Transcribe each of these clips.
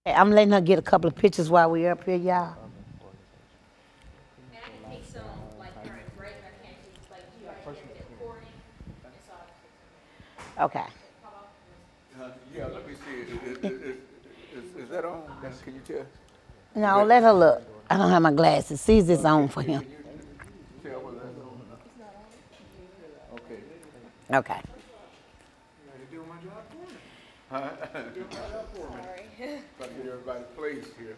Hey, I'm letting her get a couple of pictures while we're up here, y'all. And I can take some like during break. I can't take like you right here get recording. And so I Okay. Yeah, let me see. Is that on? Can you tell? No, let her look. I don't have my glasses. Sees this on for him. Can you tell whether that's on or not? Okay. Okay. You're doing my job for me. You're doing my job for me. Sorry. Trying to get everybody placed here.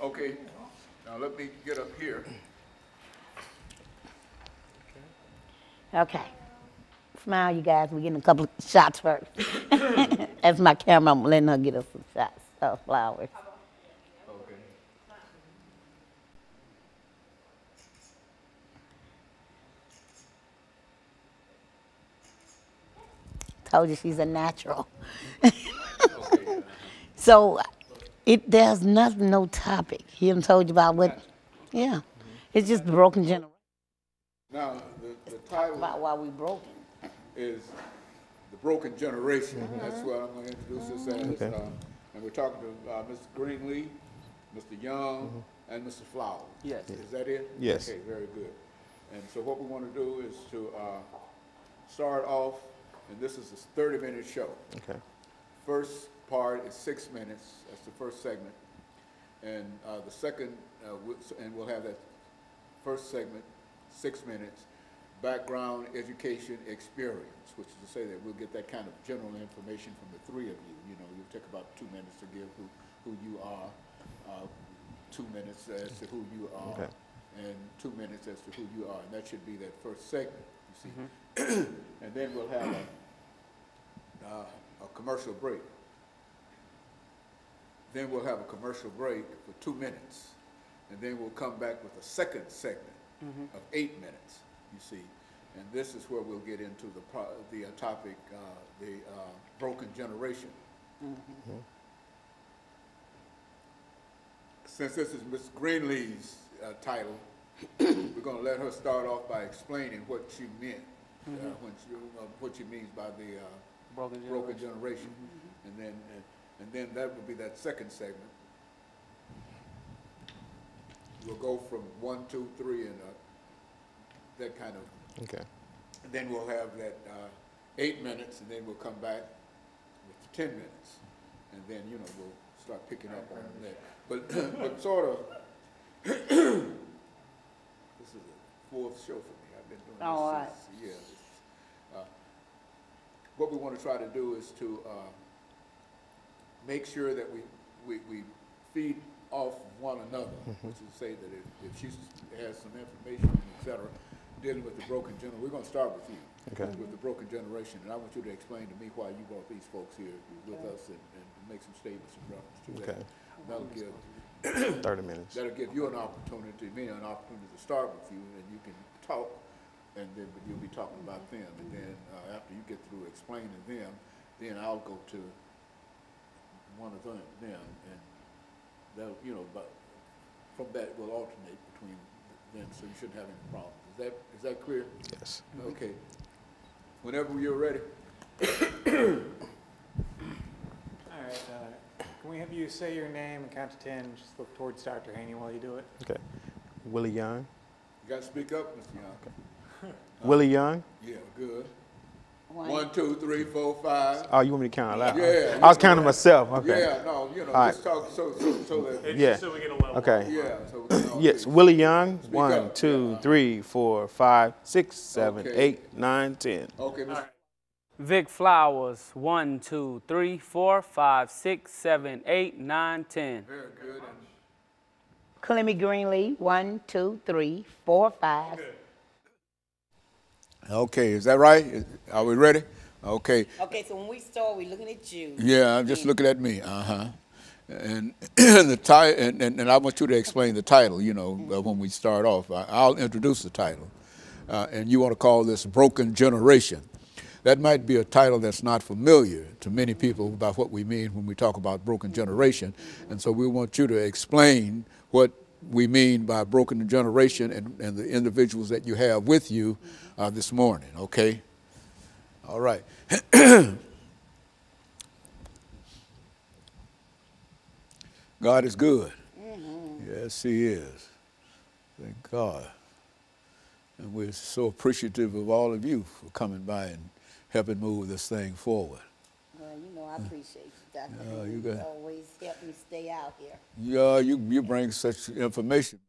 Okay. Now let me get up here. Okay. Smile, you guys. We're getting a couple of shots first. That's my camera. I'm letting her get us some shots of flowers. Okay. Told you she's a natural. Okay. So there's nothing, no topic. He done told you about what, yeah. It's just broken generation. Now the title About why we broken. is The Broken Generation. That's what I'm going to introduce this as. Okay. And we're talking to Mr. Greenlee, Mr. Young, and Mr. Flowers. Yes. Is that it? Yes. Okay, very good. And so what we want to do is to start off, and this is a 30-minute show. Okay. First part is 6 minutes. That's the first segment. And the second, and we'll have that first segment, 6 minutes, background, education, experience, which is to say that we'll get that kind of general information from the three of you. You know, you'll take about 2 minutes to give who you are, 2 minutes as to who you are, Okay. and 2 minutes as to who you are. And that should be that first segment, you see. And then we'll have a commercial break. Then we'll have a commercial break for 2 minutes. And then we'll come back with a second segment of 8 minutes, you see. And this is where we'll get into the topic, the broken generation. Since this is Ms. Greenlee's title, we're going to let her start off by explaining what she meant, what she means by the broken generation. And then that will be that second segment. We'll go from 1, 2, 3, and that kind of. Okay. And then we'll have that 8 minutes, and then we'll come back with 10 minutes, and then we'll start picking up on that. But sort of, this is the 4th show for me. I've been doing this All right. since years. What we want to try to do is to make sure that we feed off one another, which is to say that if she has some information, et cetera, dealing with the broken generation, we're going to start with you, Okay. with the broken generation, and I want you to explain to me why you brought these folks here with us and make some statements in reference to that. Okay. That'll give 30 minutes. that'll give you an opportunity, me an opportunity to start with you, and you can talk, and then you'll be talking about them, and then after you get through explaining them, then I'll go to one of them, and that'll, but from that we'll alternate between them, so you shouldn't have any problems. Is that clear? Yes. Okay. Whenever you're ready. All right. Can we have you say your name and count to 10? Just look towards Dr. Haney while you do it. Okay. Willie Young. You got to speak up, Mr. Young. Willie Young. Yeah, good. 1, 2, 3, 4, 5. Oh, you want me to count out loud? Yeah. I was counting myself. Okay. Yeah, no, right. just talk so that. Yeah. So we get a level. Okay. Yeah. So we can all Yes. see. Willie Young. Speak 1, up. 2, Yeah. 3, 4, 5, 6, 7, Okay. 8, 9, 10. Okay, Mr. Vic Flowers, 1, 2, 3, 4, 5, 6, 7, 8, 9, 10. Very good. Clemmy Greenlee, 1, 2, 3, 4, 5. Okay, is that right? Are we ready? Okay. Okay, so when we start, we're looking at you. Yeah, I'm just looking at me. And the title, and I want you to explain the title. When we start off, I'll introduce the title, and you want to call this "Broken Generation." That might be a title that's not familiar to many people about what we mean when we talk about broken generation, and so we want you to explain what we mean by broken generation and the individuals that you have with you this morning. Okay. All right. God is good. Yes, He is. Thank God. And we're so appreciative of all of you for coming by and helping move this thing forward. Well, you know, I appreciate you, Dr. You You got- always help me stay out here. Yeah, you bring such information.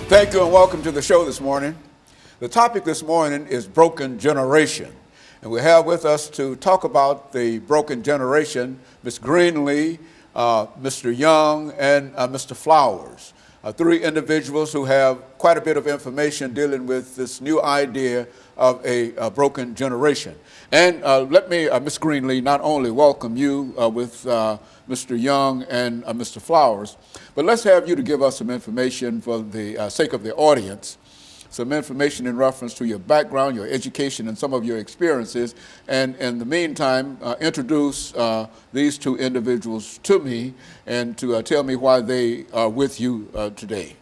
Thank you and welcome to the show this morning. The topic this morning is broken generation. And we have with us to talk about the broken generation, Ms. Greenlee, Mr. Young, and Mr. Flowers. Three individuals who have quite a bit of information dealing with this new idea of a broken generation. And let me, Ms. Greenlee, not only welcome you with Mr. Young and Mr. Flowers, but let's have you to give us some information for the sake of the audience, some information in reference to your background, your education, and some of your experiences. And in the meantime, introduce these two individuals to me and to tell me why they are with you today.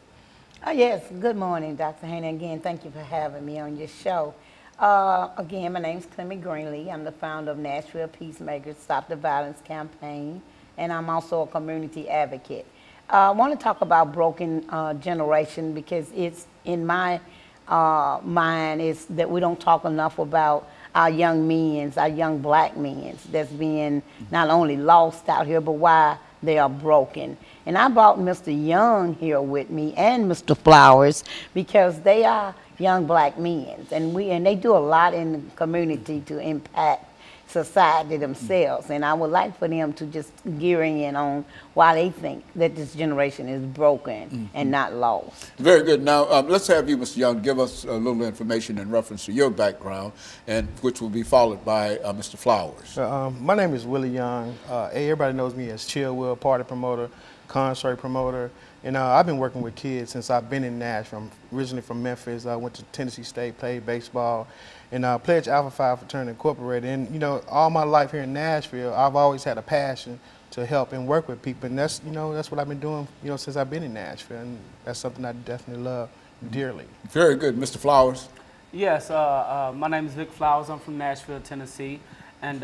Oh, yes. Good morning, Dr. Haney. Again, thank you for having me on your show. Again, my name is Clemmy Greenlee. I'm the founder of Nashville Peacemakers Stop the Violence Campaign, and I'm also a community advocate. I want to talk about broken generation because it's in my mind is that we don't talk enough about our young men, our young black men that's being not only lost out here, but why they are broken. And I brought Mr. Young here with me and Mr. Flowers because they are young black men, and they do a lot in the community to impact society themselves. And I would like for them to just gear in on why they think that this generation is broken and not lost. Very good. Now, let's have you, Mr. Young, give us a little information in reference to your background, and which will be followed by Mr. Flowers. My name is Willie Young. Everybody knows me as Chill Will, party promoter, concert promoter. And I've been working with kids since I've been in Nashville. I'm originally from Memphis. I went to Tennessee State, played baseball, and pledged Alpha Phi Fraternity Incorporated. And, you know, all my life here in Nashville, I've always had a passion to help and work with people. And that's, you know, that's what I've been doing, you know, since I've been in Nashville. And that's something I definitely love dearly. Very good. Mr. Flowers? Yes, my name is Vic Flowers. I'm from Nashville, Tennessee. And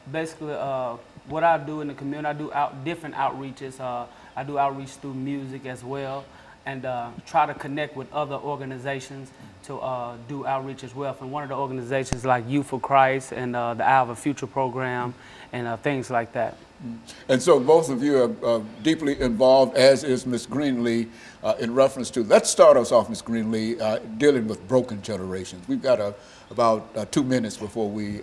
basically, what I do in the community, I do different outreaches. I do outreach through music as well, and try to connect with other organizations to do outreach as well. From one of the organizations like Youth for Christ and the Eye of a Future program and things like that. And so both of you are deeply involved, as is Ms. Greenlee, in reference to, let's start us off, Ms. Greenlee, dealing with broken generations. We've got about 2 minutes before we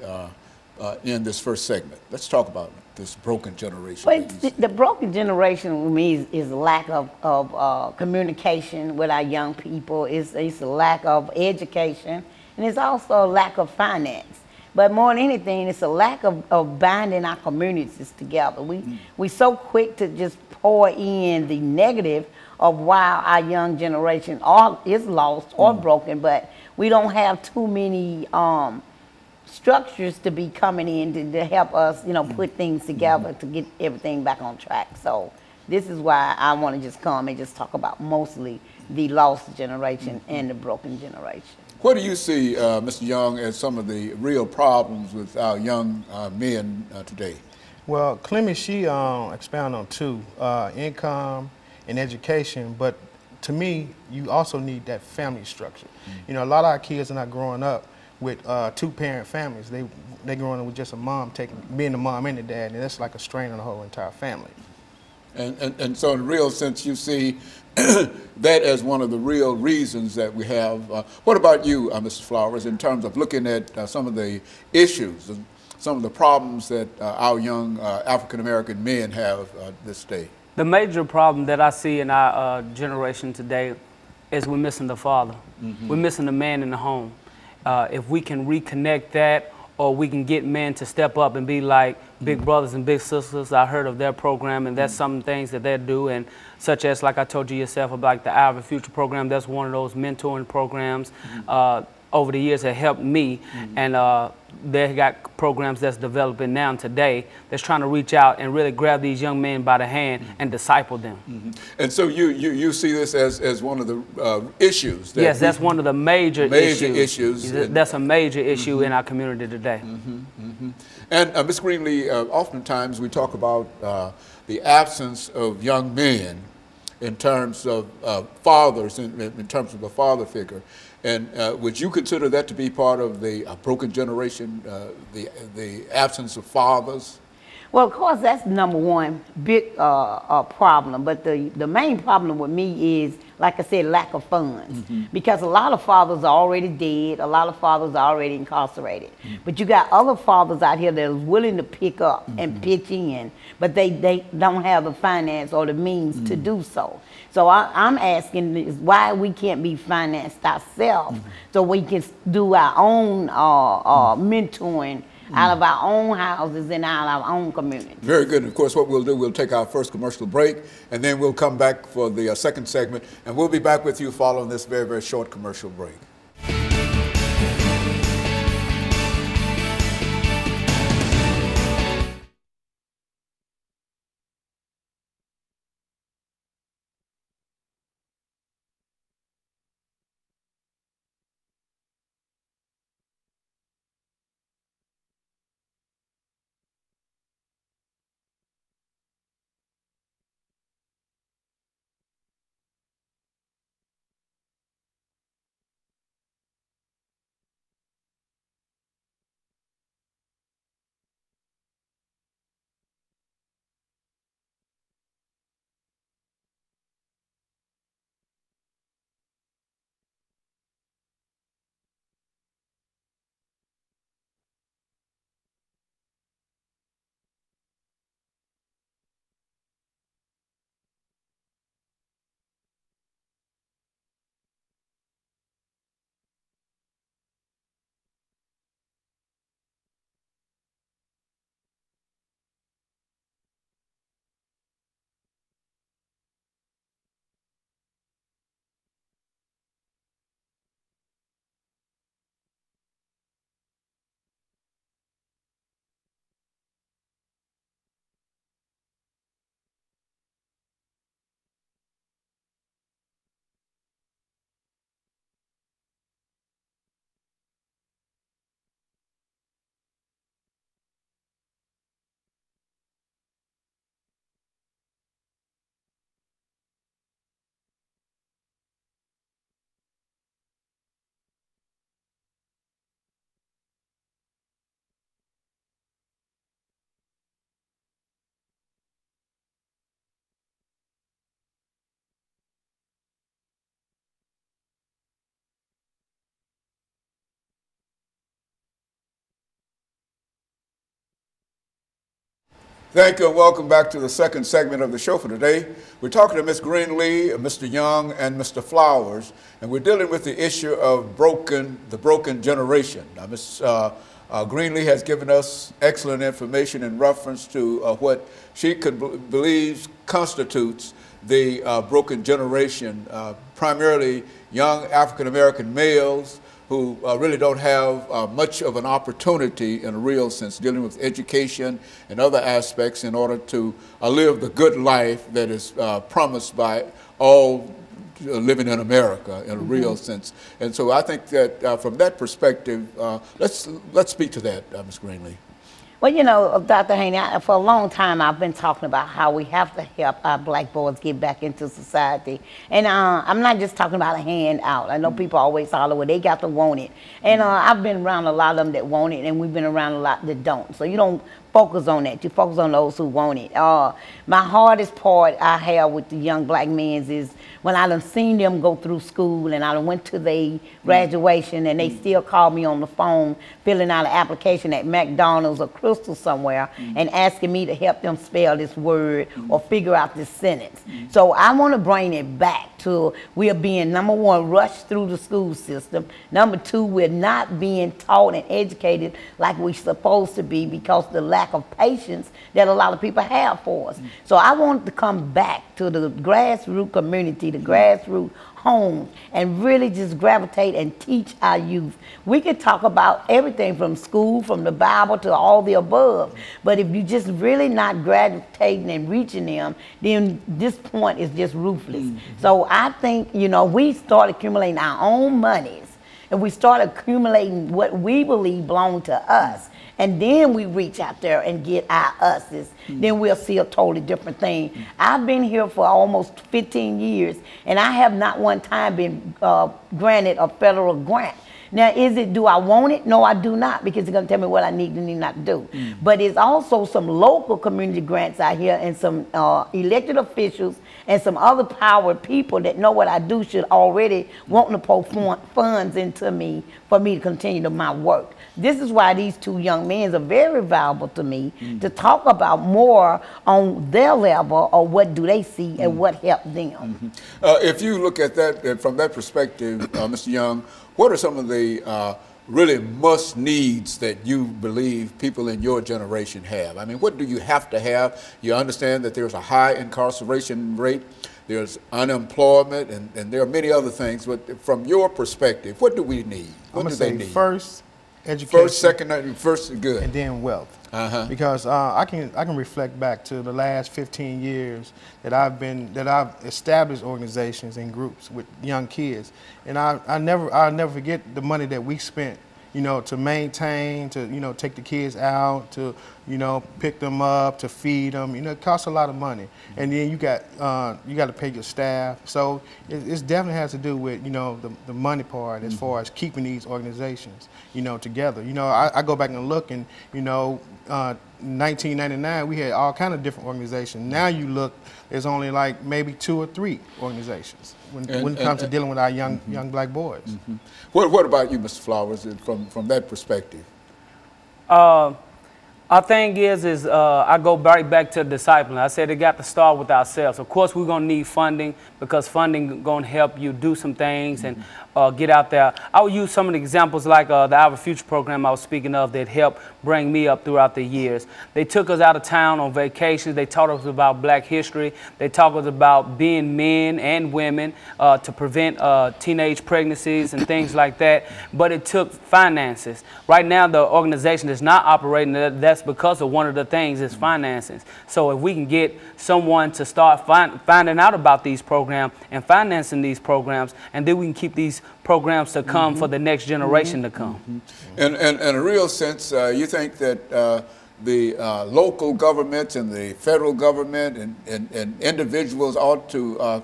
end this first segment. Let's talk about this broken generation. Well, the broken generation with me is a lack of communication with our young people. It's a lack of education, and it's also a lack of finance. But more than anything, it's a lack of binding our communities together. We so quick to just pour in the negative of why our young generation is lost or broken, but we don't have too many structures to be coming in to help us, you know, put things together to get everything back on track. So this is why I want to just come and just talk about mostly the lost generation and the broken generation. What do you see, Mr. Young, as some of the real problems with our young men today? Well, Clemmy, she expounded on two, income and education, but to me, you also need that family structure. You know, a lot of our kids are not growing up with two-parent families. They growing up with just a mom being the mom and the dad, and that's like a strain on the whole entire family. And so in a real sense, you see that as one of the real reasons that we have. What about you, Mr. Flowers, in terms of looking at some of the issues, some of the problems that our young African-American men have this day? The major problem that I see in our generation today is we're missing the father. We're missing the man in the home. If we can reconnect that, or we can get men to step up and be like big brothers and big sisters. I heard of their program, and that's some things that they do, and such as, like I told you yourself, about like the Hour of the Future program. That's one of those mentoring programs over the years that helped me, and they got programs that's developing now today that's trying to reach out and really grab these young men by the hand and disciple them. And so you see this as one of the issues. That yes, that's one of the major issues. And that's a major issue in our community today. And Ms. Greenlee, oftentimes we talk about the absence of young men in terms of fathers, in terms of a father figure. And would you consider that to be part of the broken generation, the absence of fathers? Well, of course, that's number one big problem. But the main problem with me is, like I said, lack of funds. Because a lot of fathers are already dead. A lot of fathers are already incarcerated. But you got other fathers out here that are willing to pick up and pitch in, but they don't have the finance or the means to do so. So I'm asking is why we can't be financed ourselves so we can do our own mentoring out of our own houses and out of our own communities. Very good. And of course, what we'll do, we'll take our first commercial break, and then we'll come back for the second segment, and we'll be back with you following this very, very short commercial break. Thank you and welcome back to the second segment of the show for today. We're talking to Ms. Greenlee, Mr. Young, and Mr. Flowers, and we're dealing with the issue of the broken generation. Now, Ms. Greenlee has given us excellent information in reference to what she believes constitutes the broken generation, primarily young African-American males who really don't have much of an opportunity in a real sense, dealing with education and other aspects in order to live the good life that is promised by all living in America in a real sense. And so I think that from that perspective, let's speak to that, Ms. Greenlee. Well, you know, Dr. Haney, for a long time I've been talking about how we have to help our black boys get back into society. And I'm not just talking about a handout. I know people always holler, well, they got to want it. And I've been around a lot of them that want it, and we've been around a lot that don't. So you don't focus on that. You focus on those who want it. My hardest part I have with the young black men is when I done seen them go through school and I done went to their graduation and they still call me on the phone filling out an application at McDonald's or Crystal somewhere and asking me to help them spell this word or figure out this sentence. So I want to bring it back to we are being, number one, rushed through the school system. Number two, we're not being taught and educated like we're supposed to be because the lack of patience that a lot of people have for us. So I want to come back to the grassroots community, the grassroots homes, and really just gravitate and teach our youth. We could talk about everything from school, from the Bible to all the above, but if you just really not gravitating and reaching them, then this point is just ruthless. So I think, you know, we start accumulating our own monies and we start accumulating what we believe belong to us, and then we reach out there and get our us's, then we'll see a totally different thing. I've been here for almost 15 years, and I have not one time been granted a federal grant. Now, do I want it? No, I do not, because it's going to tell me what I need and need not to do. But it's also some local community grants out here and some elected officials and some other powered people that know what I do should already want to pour funds into me for me to continue my work. This is why these two young men are very valuable to me, to talk about more on their level of what do they see and what helped them. If you look at that from that perspective, Mr. Young, what are some of the really must needs that you believe people in your generation have? I mean, what do you have to have? You understand that there's a high incarceration rate, there's unemployment, and there are many other things, but from your perspective, what do we need? What do they need? First, education. First, second, first, good. And then wealth. Because I can reflect back to the last 15 years that I've established organizations and groups with young kids, and I'll never forget the money that we spent, you know, to maintain, to, you know, take the kids out, to, you know, pick them up, to feed them. You know, it costs a lot of money, and then you got to pay your staff. So it definitely has to do with, you know, the money part as far as keeping these organizations, you know, together. You know, I go back and look, and, you know, 1999 we had all kind of different organizations. Now you look, there's only like maybe 2 or 3 organizations when it comes to dealing with our young black boys. What about you, Mr. Flowers, from that perspective? Our thing is I go right back to discipline. I said it got to start with ourselves. Of course, we're gonna need funding, because funding gonna help you do some things and get out there. I will use some of the examples like the Our Future program I was speaking of that helped bring me up throughout the years. They took us out of town on vacations. They taught us about black history. They taught us about being men and women to prevent teenage pregnancies and things like that. But it took finances. Right now, the organization is not operating. That's because of one of the things is finances. So if we can get someone to start finding out about these programs and financing these programs, and then we can keep these programs to come for the next generation to come. In a real sense, you think that the local governments and the federal government and individuals ought to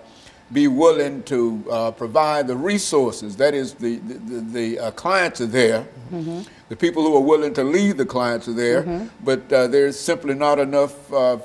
be willing to provide the resources. That is, the clients are there. The people who are willing to lead the clients are there, but there's simply not enough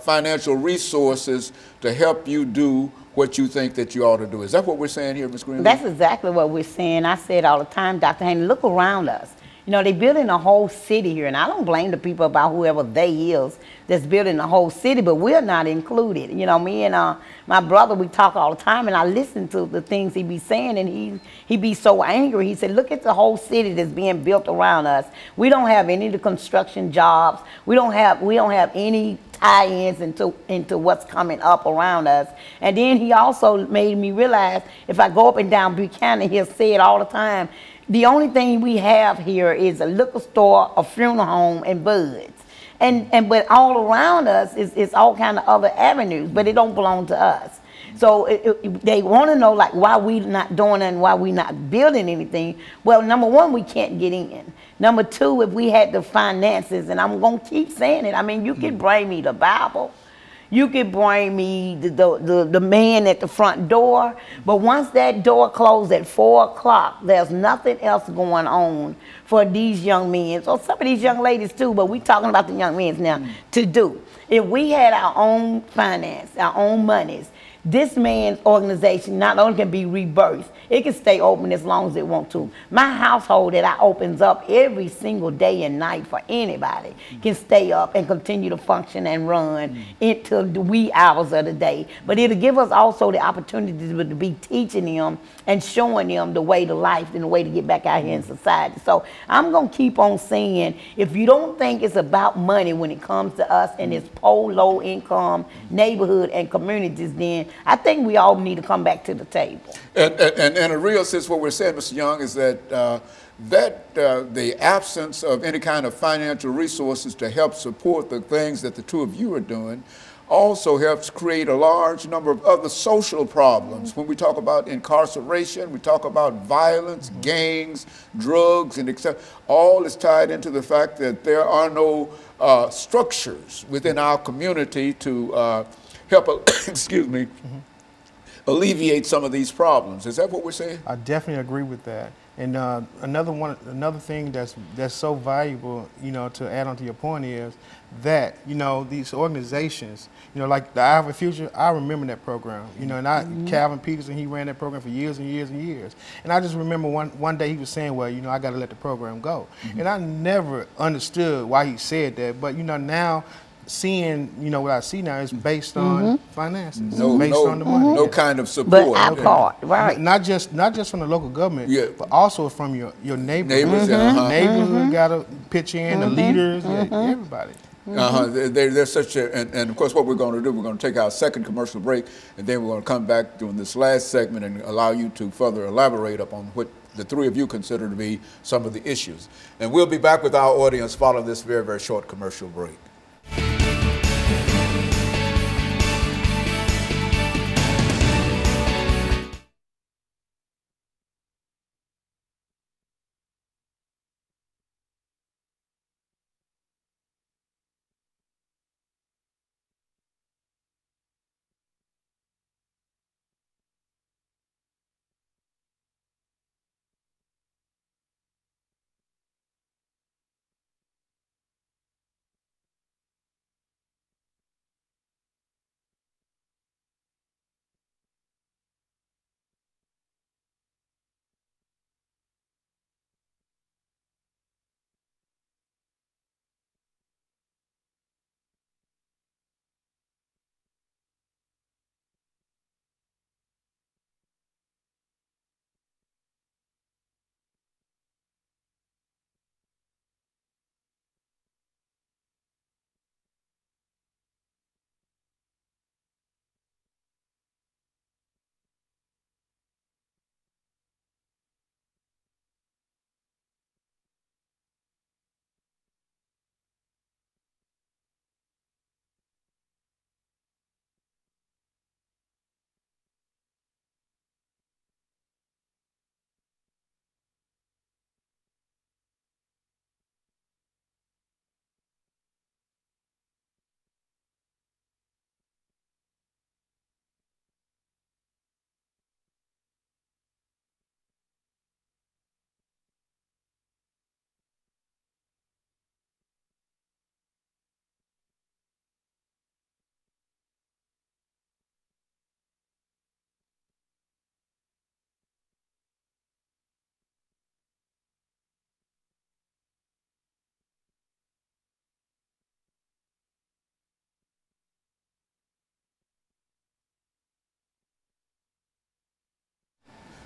financial resources to help you do what you think that you ought to do. Is that what we're saying here, Ms. Greenlee? That's exactly what we're saying. I say it all the time, Dr. Haney, look around us. You know, they're building a whole city here, and I don't blame the people about whoever they is that's building the whole city, but we're not included. You know, me and my brother, we talk all the time, and I listen to the things he be saying, and he be so angry. He said, look at the whole city that's being built around us. We don't have any of the construction jobs. We don't have any tie-ins into what's coming up around us. And then he also made me realize, if I go up and down Buchanan, he'll say it all the time, the only thing we have here is a liquor store, a funeral home, and Buds. But all around us is all kind of other avenues, but it don't belong to us. So they want to know like why we not doing it and why we not building anything. Well, number one, we can't get in. Number two, if we had the finances, and I'm gonna keep saying it. I mean, you can bring me the Bible. You could bring me the man at the front door, but once that door closed at 4 o'clock, there's nothing else going on for these young men, or some of these young ladies too, but we're talking about the young men now, to do. If we had our own finance, our own monies, this man's organization not only can be rebirthed, it can stay open as long as it wants to. My household that I opens up every single day and night for anybody can stay up and continue to function and run into the wee hours of the day. But it'll give us also the opportunity to be teaching them and showing them the way to life and the way to get back out here in society. So I'm going to keep on saying, if you don't think it's about money when it comes to us and it's poor, low income neighborhood and communities, then I think we all need to come back to the table. And in a real sense, what we're saying, Mr. Young, is that the absence of any kind of financial resources to help support the things that the two of you are doing also helps create a large number of other social problems. When we talk about incarceration, we talk about violence, gangs, drugs, and etc. All is tied into the fact that there are no structures within our community to help, excuse me, alleviate some of these problems. Is that what we're saying? I definitely agree with that. And another thing that's so valuable, you know, to add on to your point is that, you know, these organizations, you know, like the Eye of the Future, I remember that program, you know, and Calvin Peterson, he ran that program for years and years and years. And I just remember one day he was saying, well, you know, I got to let the program go. And I never understood why he said that, but, you know, now seeing, you know, what I see now is based on finances, based on the money. No kind of support. But our part, right. Not just from the local government, but also from your neighborhood. Neighbors, Neighborhood got to pitch in, the leaders, everybody. There's such a, and of course what we're going to do, we're going to take our second commercial break, and then we're going to come back during this last segment and allow you to further elaborate upon what the three of you consider to be some of the issues. And we'll be back with our audience following this very, very short commercial break.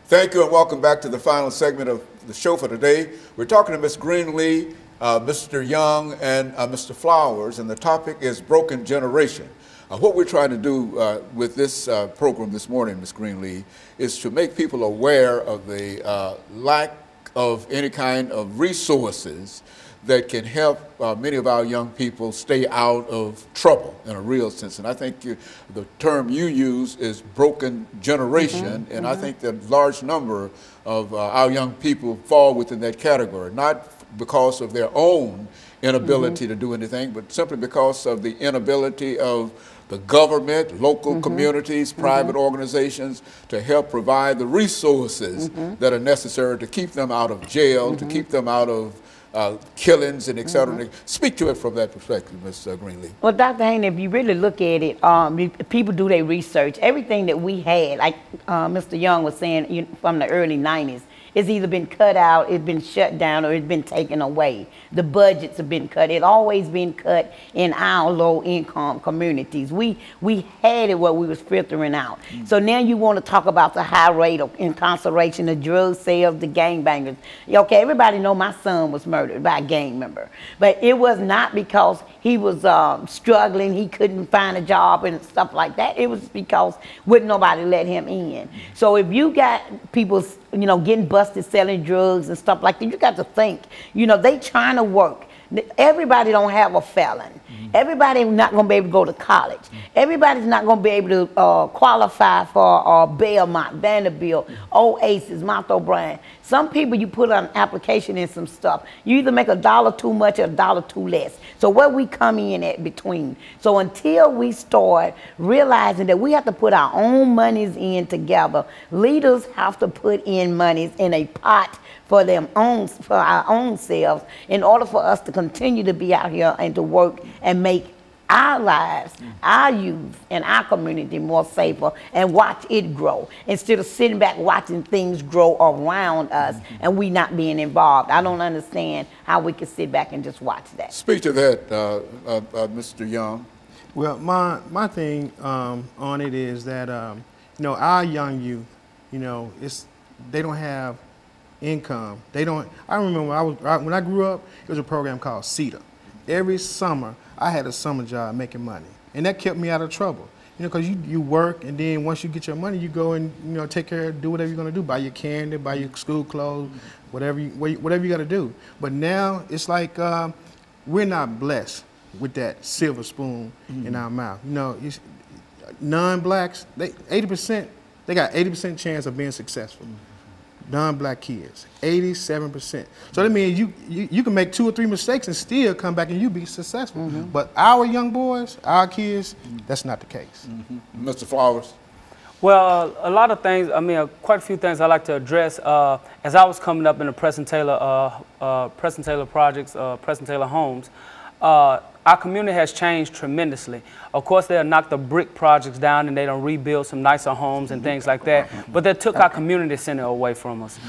Thank you and welcome back to the final segment of the show for today. We're talking to Ms. Greenlee, Mr. Young, and Mr. Flowers, and the topic is broken generation. What we're trying to do with this program this morning, Ms. Greenlee, is to make people aware of the lack of any kind of resources that can help many of our young people stay out of trouble in a real sense. And I think the term you use is broken generation, and I think that a large number of our young people fall within that category, not because of their own inability to do anything, but simply because of the inability of the government, local communities, private organizations to help provide the resources that are necessary to keep them out of jail, to keep them out of killings and et cetera. Speak to it from that perspective, Ms. Greenlee. Well, Dr. Haney, if you really look at it, people do their research. Everything that we had, like Mr. Young was saying from the early 90s, it's either been cut out, it's been shut down, or it's been taken away. The budgets have been cut. It always been cut in our low-income communities. We had it where we was filtering out. So now you want to talk about the high rate of incarceration, the drug sales, the gangbangers. Okay, everybody know my son was murdered by a gang member, but it was not because he was struggling, he couldn't find a job and stuff like that. It was because wouldn't nobody let him in. So if you got people, getting busted selling drugs and stuff like that, you got to think, they trying to work. Everybody don't have a felon. Everybody not going to be able to go to college. Everybody's not going to be able to qualify for Belmont, Vanderbilt, Oasis, Mount O'Brien. Some people, you put an application in some stuff, you either make $1 too much or $1 too less. So where we come in at between. So until we start realizing that we have to put our own monies in together, leaders have to put in monies in a pot for our own selves in order for us to continue to be out here and to work and make our lives, our youth, and our community more safer and watch it grow instead of sitting back watching things grow around us and we not being involved. I don't understand how we can sit back and just watch that. Speak to that, Mr. Young. Well, my thing on it is that our young youth, they don't have income. They don't. I remember when I grew up, it was a program called CETA. Every summer, I had a summer job making money, and that kept me out of trouble. Because you work, and then once you get your money, you go and take care, do whatever you're gonna do, buy your candy, buy your school clothes, whatever you got to do. But now it's like we're not blessed with that silver spoon in our mouth. Non-blacks, they got 80% chance of being successful. Non-black kids, 87%. So that means you can make 2 or 3 mistakes and still come back and you be successful. But our young boys, our kids, that's not the case. Mr. Flowers. Well, a lot of things, quite a few things I like to address. As I was coming up in the Preston Taylor projects, Preston Taylor homes, our community has changed tremendously. Of course, they'll knock the brick projects down and they don't rebuild some nicer homes and things like that. But they took our community center away from us.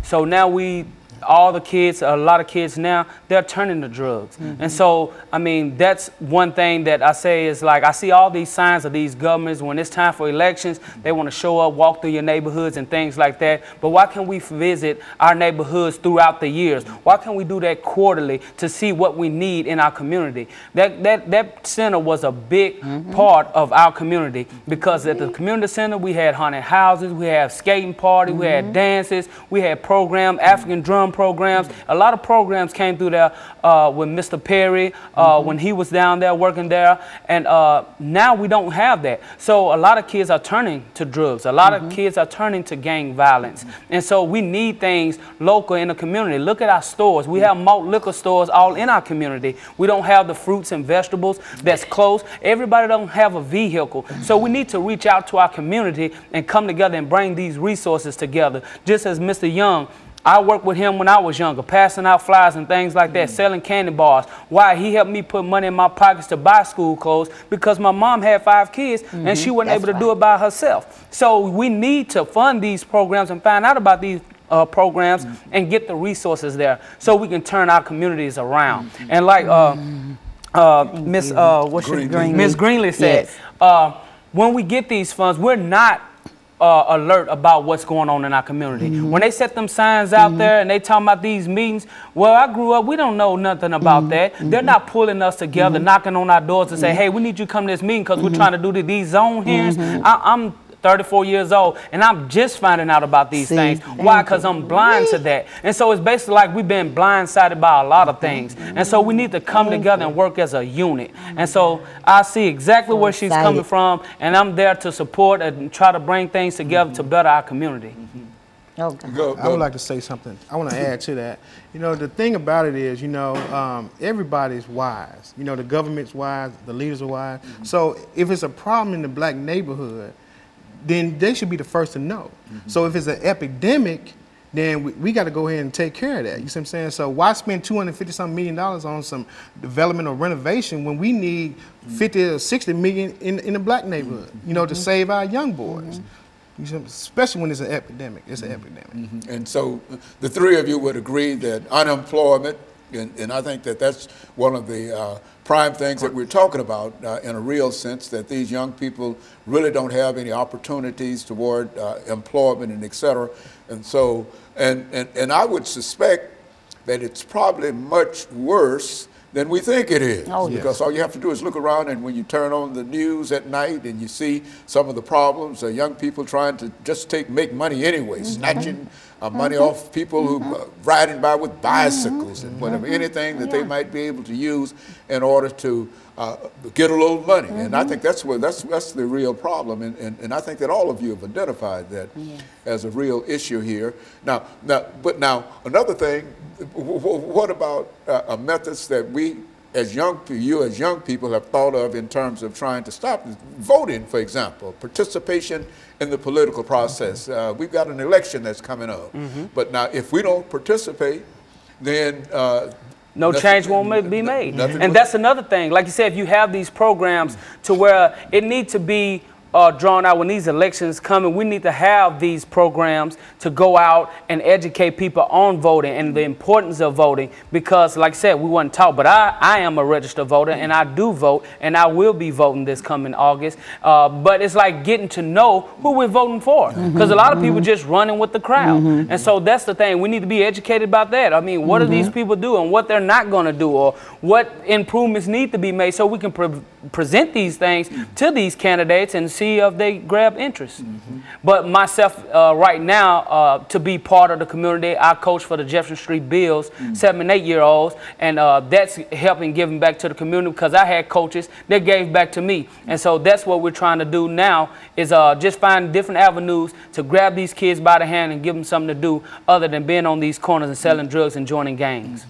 So now all the kids, a lot of kids now, they're turning to drugs. And so, that's one thing that I say is like, I see all these signs of these governments when it's time for elections, they want to show up, walk through your neighborhoods and things like that. But why can't we visit our neighborhoods throughout the years? Why can't we do that quarterly to see what we need in our community? That center was a big part of our community, because at the community center, we had haunted houses, we had skating parties, we had dances, we had programs, African drum programs. A lot of programs came through there with Mr. Perry when he was down there working there, and now we don't have that. So a lot of kids are turning to drugs. A lot of kids are turning to gang violence, and so we need things local in the community. Look at our stores. We have malt liquor stores all in our community. We don't have the fruits and vegetables that's close. Everybody don't have a vehicle, so we need to reach out to our community and come together and bring these resources together. Just as Mr. Young, I worked with him when I was younger, passing out flyers and things like that, selling candy bars. Why? He helped me put money in my pockets to buy school clothes because my mom had 5 kids and she wasn't able to do it by herself. So we need to fund these programs and find out about these programs and get the resources there so we can turn our communities around. And like Miss Greenlee said, when we get these funds, we're not alert about what's going on in our community. When they set them signs out there and they talking about these meetings, well, I grew up, we don't know nothing about that. They're not pulling us together, knocking on our doors to say, hey, we need you to come to this meeting because we're trying to do these zone hearings. 34 years old, and I'm just finding out about these things. Why? Because I'm blind to that. And so it's basically like we've been blindsided by a lot of things. And so we need to come together and work as a unit. And so I see exactly where she's coming from, and I'm there to support and try to bring things together to better our community. Okay. I would like to say something. I want to add to that. You know, the thing about it is, you know, everybody's wise. You know, the government's wise, the leaders are wise. So if it's a problem in the black neighborhood, then they should be the first to know. So if it's an epidemic, then we got to go ahead and take care of that. You see what I'm saying? So why spend $250-something million on some development or renovation when we need 50 or 60 million in the black neighborhood, you know, to save our young boys? Especially when it's an epidemic. It's an epidemic. And so the three of you would agree that unemployment, and I think that that's one of the prime things that we're talking about in a real sense, that these young people really don't have any opportunities toward employment and et cetera. And so, and I would suspect that it's probably much worse than we think it is. Oh, yes. Because all you have to do is look around, and when you turn on the news at night and you see some of the problems, young people trying to just make money anyway, snatching money off people who riding by with bicycles and whatever, anything that they might be able to use in order to get a little money. And I think that's the real problem. And I think that all of you have identified that as a real issue here. Now, another thing, what about methods that we, you as young people have thought of in terms of trying to stop voting, for example, participation in the political process? We've got an election that's coming up. But now, if we don't participate, then no change won't be made. And that's another thing. Like you said, if you have these programs to where it needs to be drawn out when these elections come, and we need to have these programs to go out and educate people on voting and the importance of voting, because like I said, we weren't taught, but I am a registered voter and I do vote, and I will be voting this coming August. But it's like getting to know who we're voting for, because a lot of people just running with the crowd. And so that's the thing. We need to be educated about that. I mean, what do these people do and what they're not going to do, or what improvements need to be made, so we can present these things to these candidates and see if they grab interest. But myself right now, to be part of the community, I coach for the Jefferson Street Bills, 7- and 8-year-olds, and that's helping giving back to the community, because I had coaches that gave back to me. And so that's what we're trying to do now, is just find different avenues to grab these kids by the hand and give them something to do other than being on these corners and selling drugs and joining gangs.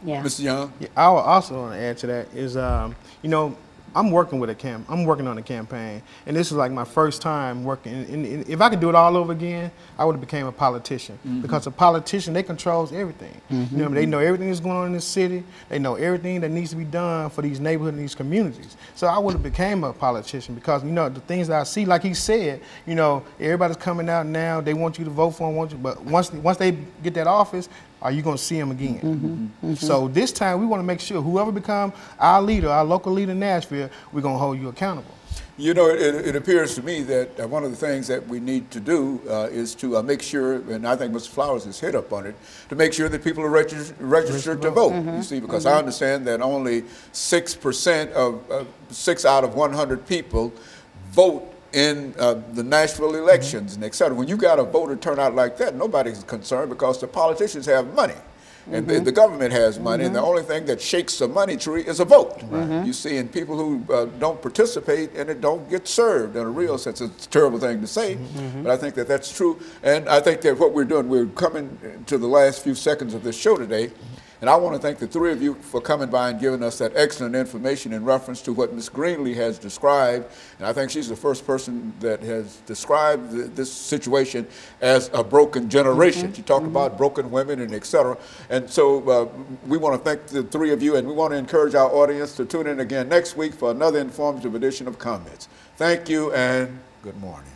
Yeah. Mr. Young? Yeah, I also want to add to that is, you know, I'm working with I'm working on a campaign, and this is like my first time working. And if I could do it all over again, I would have became a politician, because a politician, they controls everything. You know, they know everything that's going on in the city. They know everything that needs to be done for these neighborhoods and these communities. So I would have became a politician, because you know the things that I see, like he said, you know, everybody's coming out now. They want you to vote for them, but once they get that office, are you going to see them again? So this time we want to make sure whoever become our leader, our local leader in Nashville, we're going to hold you accountable. You know, it appears to me that one of the things that we need to do is to make sure, and I think Mr. Flowers has hit up on it, to make sure that people are registered to vote. You see, because I understand that only 6% of 6 out of 100 people vote in the Nashville elections and et cetera. When you got a voter turnout like that, nobody's concerned, because the politicians have money. And the government has money, and the only thing that shakes the money tree is a vote. You see, and people who don't participate in it don't get served in a real sense. It's a terrible thing to say, but I think that that's true. And I think that what we're doing, we're coming to the last few seconds of this show today. And I want to thank the three of you for coming by and giving us that excellent information in reference to what Ms. Greenlee has described. And I think she's the first person that has described this situation as a broken generation. She talked about broken women and et cetera. And so we want to thank the three of you, and we want to encourage our audience to tune in again next week for another informative edition of Comments. Thank you and good morning.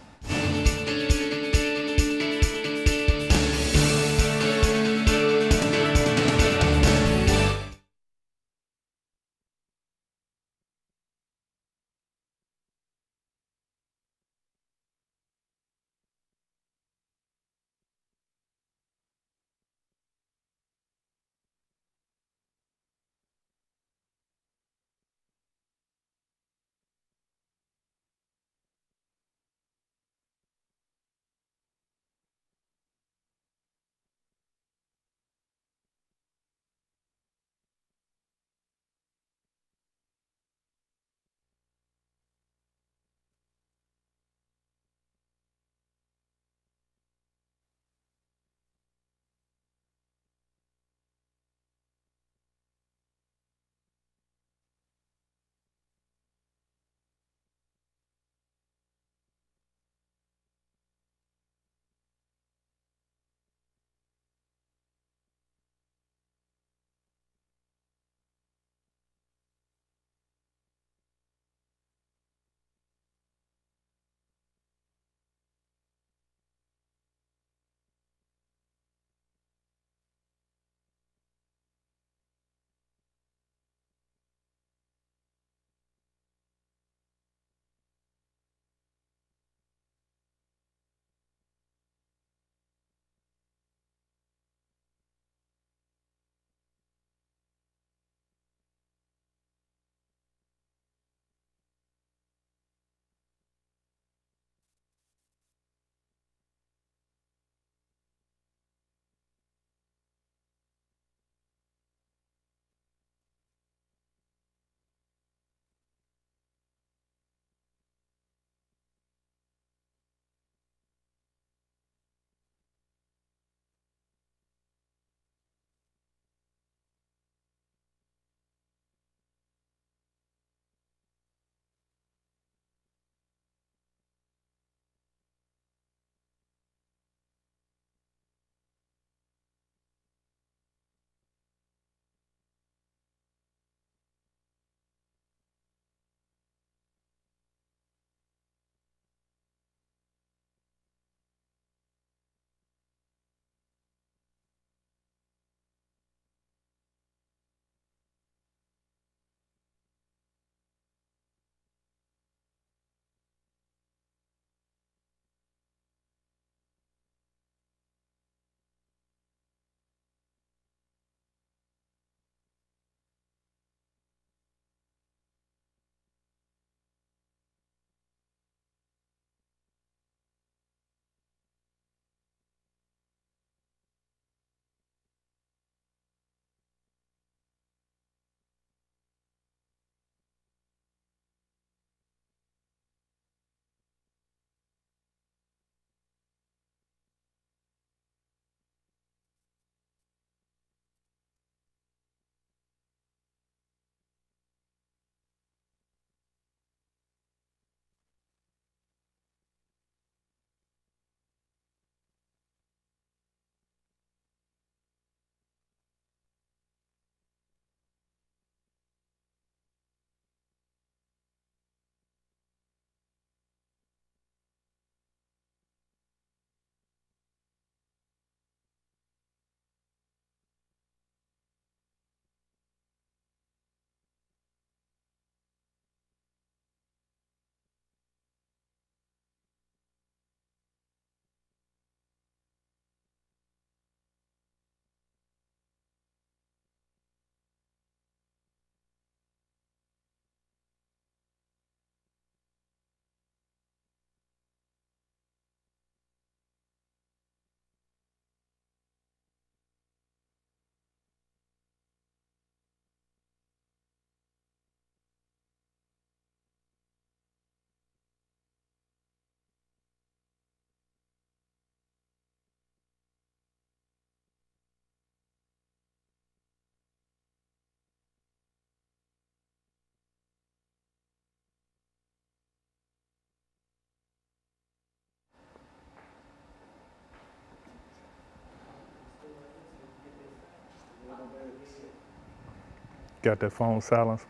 Got that phone silenced?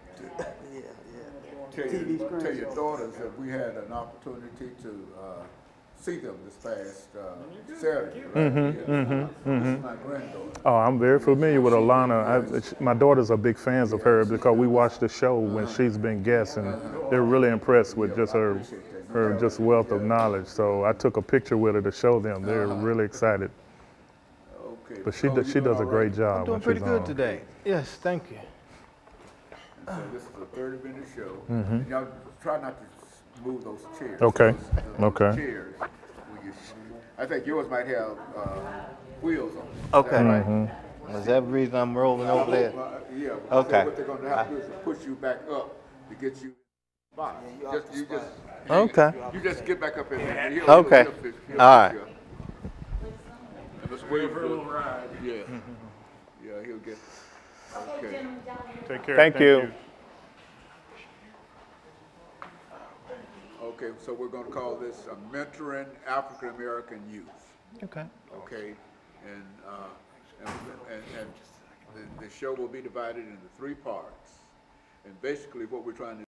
Tell your daughters that we had an opportunity to see them this past Saturday. Right? This is my granddaughter. Oh, I'm very familiar with Alana. My daughters are big fans of her because we watched the show when she's been guest, and they're really impressed with just her just wealth of knowledge. So I took a picture with her to show them. They're really excited. Okay. But she does a great job. I'm doing pretty good today. Yes, thank you. So this is a 30-minute show. And y'all try not to move those chairs. Okay. Those Okay. chairs. I think yours might have wheels on it. Okay. Right? Is that the reason I'm rolling over there? Yeah. Okay. What they're going to have to do is push you back up to get you spot. Okay. You just get back up in there. Okay. All right. And let's wait for a little ride. Yeah. Yeah, he'll get. Okay. Take care. Thank you. Okay, so we're going to call this Mentoring African American Youth. Okay. Okay, and the show will be divided into 3 parts. And basically, what we're trying to